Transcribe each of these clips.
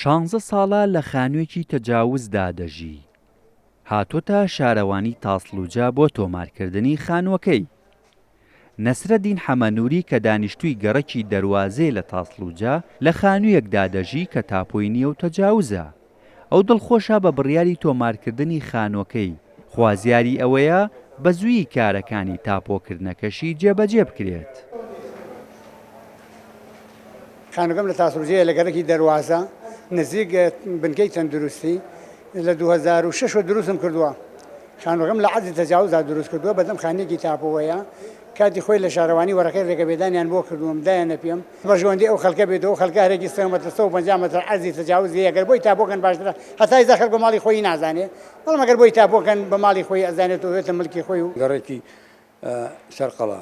16 ساڵە لە خانوویەکی تەجاوزدا دەژی. هاتوۆتە شارەوانی تاسڵوجە بۆ تۆمارکردنی خانووەکەی. نەسرەدین حەمەنووری کە دانیشتووی گەڕەکی دەروازەی لە تاسڵوجە لە خانوویەکدا دەژی کە تاپۆی نییە و تەجاوزە. ئەو دڵخۆشە بە بڕیاری تۆمارکردنی خانووەکەی، خوازیاری ئەوەیە بە زوویی کارەکانی تاپۆکردنەکەشی جێبەجێ بکرێت. خانووەکەم لە تاسڵوجەیە لە گەڕێکی دەروازە نزیک بنکەی تەندروستی لە 2006 دروستم کردووە. خانووەکەم لە عەرزی تەجاوزدا دروست کردووە، بەدەم خانوویەکی تاپۆوەیە. کاتی خۆی لە شارەوانی وەرەکەی ڕێگەبێدانیان بۆ کردووم، دایانە پێم بەژەوەندی ئەو خەڵکە بێتەوە، خەڵکە هەرێکی 150 مەتر عەرزی تەجاوزی ئەگەر بۆی تاپۆکەن باشترە، هەتا هیچ خەڵک بە ماڵی خۆی نازانێ، بەڵام ئەگەر بۆی تاپۆکەن بە ماڵی خۆی ئەزانێتەوە بێتە ملکی خۆی. و گەڕێکی سەرقەڵا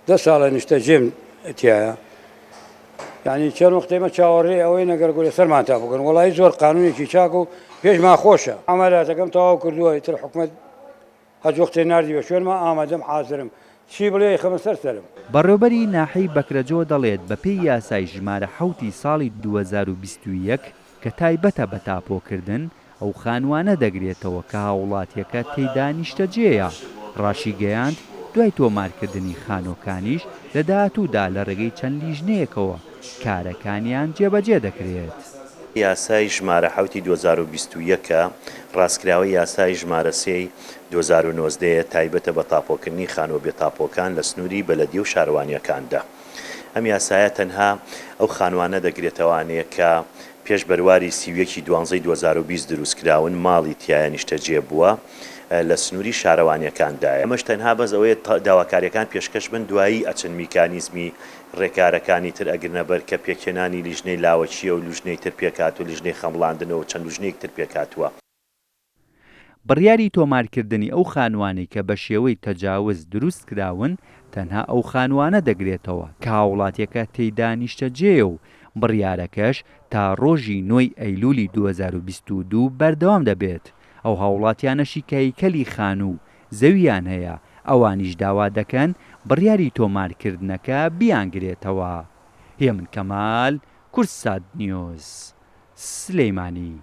10 ساڵە نیشتە جێم تایە، یعنی چەند وەختێمە چاوەڕێی ئەوەی نەگەر گوێ سەرمان تاپۆکەن. وەڵی زۆر قانونێکی چاک و پێشمان خۆشە. ئەمەلاتەکەم تەواو کردووە، ئیتر حکومەت هەج وەختێ ناردی بە شوێنمە ئامادەم، حازرم چی بڵێ خەمە سەرم. بەڕێوەبەری ناحەی بەکرەجۆ دەڵێت بەپێی یاسای ژمارە 7 ساڵی 2021 کە تایبەتە بە تاپۆکردن، ئەو خانووانە دەگرێتەوە کە هاوڵاتیەکە تێیدا نیشتەجێیە. ڕاشی گەیاند دوای تۆمارکردنی خانۆکانیش لە داهاتوودا لە ڕێگەی چەند لیژنەیەکەوە کارەکانیان جێبەجێ دەکرێت. یاسای ژمارە 7 2021 ڕاستکراوەی یاسای ژمارە 3 2019 تایبەتە بە تاپۆکردنی خانووە بێتاپۆکان لە سنووری بەلەدی و شارەوانیەکاندا. ئەم یاسایە تەنها ئەو خانووانە دەگرێتەوانەیە کە پێش بەرواری سیویەکی 12 2020 دروستکراون ماڵی تایە نیشتەجێ بووە لە سنووری شارەوانیەکاندایە. ئەمەش تەنها بەس ئەوەیە داواکاریەکان پێشکەش بن، دوایی ئەچەند میکانیزمی ڕێکارەکانی تر ئەگرنە بەر کە پێکهێنانی لیژنەی لاوەچیە و لیژنەی تر پێکات و لیژنەی خەمڵاندنەوە چەند لیژنەیەک تر پێکاتووە. بڕیاری تۆمارکردنی ئەو خانووانەی کە بە شێوەی تەجاوز دروست کراون تەنها ئەو خانووانە دەگرێتەوە کە هاوڵاتیەکە تێیدا نیشتەجێ و بڕیارەکەش تا ڕۆژی 9 ئەیلولی 2022 بەردەوام دەبێت. ئەو هاوڵاتیانەشی کە هەیکەلی خانوو زەویان هەیە ئەوانیش داوا دەکەن بڕیاری تۆمارکردنەکە بیانگرێتەوە. هێمن کەمال، کورسات نیوز، سلەیمانی.